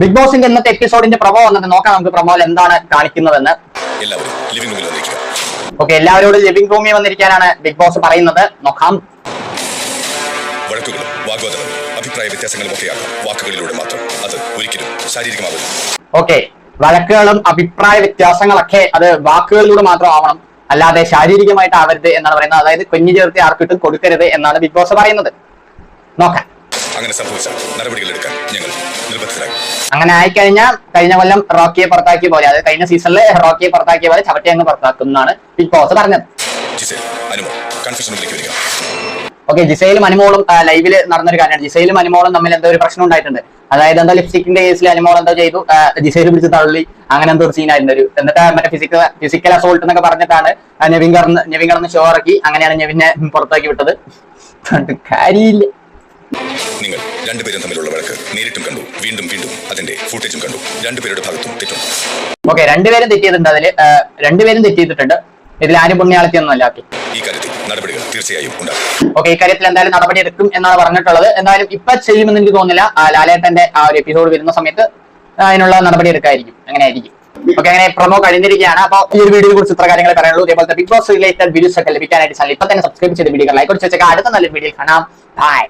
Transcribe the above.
Big ബോസിന്റെ ഇന്നത്തെ എപ്പിസോഡിന്റെ promo വന്നിട്ട് നോക്കാം നമുക്ക് പ്രൊമോയിൽ എന്താണ് കാണിക്കുന്നതെന്ന്. ഓക്കെ, എല്ലാവരോടും ലിവിംഗ് റൂമിൽ വന്നിരിക്കാനാണ് ബിഗ് ബോസ് പറയുന്നത്. നോക്കാം. വഴക്കുകളും വാഗ്വാദങ്ങളും അഭിപ്രായ വ്യത്യാസങ്ങളും ഒക്കെയാണ് വാക്കുകളിലൂടെ മാത്രം, അത് ഒരിക്കലും ശാരീരികമാവില്ല. ഓക്കെ, വഴക്കുകളും അഭിപ്രായ വ്യത്യാസങ്ങളൊക്കെ അത് വാക്കുകളിലൂടെ മാത്രം ആവണം, അല്ലാതെ ശാരീരികമായിട്ട് ആവരുത് എന്നാണ് പറയുന്നത്. അതായത് കുഞ്ഞു ചേർത്ത് ആർക്കിട്ടും കൊടുക്കരുത് എന്നാണ് ബിഗ് ബോസ് പറയുന്നത്. നോക്കാം. അങ്ങനെ സംഭവിച്ചാൽ നടപടികൾ എടുക്കാൻ ഞങ്ങൾ നിർബന്ധിതരായി. അങ്ങനെ ആയിക്കഴിഞ്ഞാൽ കഴിഞ്ഞ കൊല്ലം റോക്കിയെ പുറത്താക്കിയ പോലെ, അതായത് കഴിഞ്ഞ സീസണില് റോക്കിയെ പുറത്താക്കിയ പോലെ ചവിട്ടി അങ്ങ് പുറത്താക്കുന്നതാണ് ബിഗ് ബോസ് പറഞ്ഞത്. ഓക്കെ, ജിസയിലും അനുമോളും ലൈവില് നടന്നൊരു കാര്യമാണ്. ജിസയിലും അനുമോളും തമ്മിൽ എന്തോ ഒരു പ്രശ്നം ഉണ്ടായിട്ടുണ്ട്. അതായത് എന്തോ ലിപ്സ്റ്റിക്കിന്റെ കേസിൽ അനുമോൾ എന്തോ ചെയ്തു, ജിസയിൽ പിടിച്ച് തള്ളി, അങ്ങനെ എന്തോ ഒരു സീനായിരുന്നു. എന്നിട്ട് മറ്റേ ഫിസിക്കൽ അസോൾട്ട് എന്നൊക്കെ പറഞ്ഞിട്ടാണ് നെവിൻ കടന്ന് ഷോ ഇറക്കി. അങ്ങനെയാണ് നെവിനെ പുറത്താക്കി വിട്ടത്. കാര്യമില്ല. നിങ്ങൾ രണ്ടുപേരും തമ്മിലുള്ള വഴക്ക് നേരിട്ടും കണ്ടു, വീണ്ടും വീണ്ടും അതിന്റെ ഫുട്ടേജും കണ്ടു. രണ്ടുപേരുടെ ഭാഗത്തും തെറ്റുണ്ട്. ഓക്കെ, രണ്ടുപേരും തെറ്റിയിട്ടുണ്ട്. രണ്ടുപേരും തെറ്റിയിട്ടുണ്ട്. ഇതിൽ ആരും പുണ്യാളത്തിയൊന്നുമല്ല. ഈ കാര്യത്തിൽ നടപടികൾ തീർച്ചയായും ഉണ്ടാകും. ഓക്കെ, ഈ കാര്യത്തിൽ എന്തായാലും നടപടി എടുക്കും എന്നാണ് പറഞ്ഞിട്ടുള്ളത്. എന്തായാലും ഇപ്പൊ ചെയ്യുമെന്ന് എനിക്ക് തോന്നുന്നില്ല. ലാലേട്ടന്റെ ആ ഒരു എപ്പിസോഡ് വരുന്ന സമയത്ത് അതിനുള്ള നടപടി എടുക്കായിരിക്കും. അങ്ങനെ ആയിരിക്കും. ഓക്കെ, അങ്ങനെ പ്രൊമോ കഴിഞ്ഞിരിക്കുകയാണ്. അപ്പോൾ ഈ ഒരു വീഡിയോയെ കുറിച്ച് ഇത്ര കാര്യങ്ങൾ പറയാനുള്ളൂ. ഇതേപോലത്തെ ബിഗ് ബോസ് റിലേറ്റഡ് വീഡിയോസ് ഒക്കെ ലഭിക്കാനായിട്ട് ചാനൽ ഇപ്പൊ തന്നെ സബ്സ്ക്രൈബ് ചെയ്ത് വീഡിയോ ലൈക്ക് കൊടുത്ത് വെച്ചേക്കാം. അടുത്ത നല്ലൊരു വീഡിയോ കാണാം. ബൈ.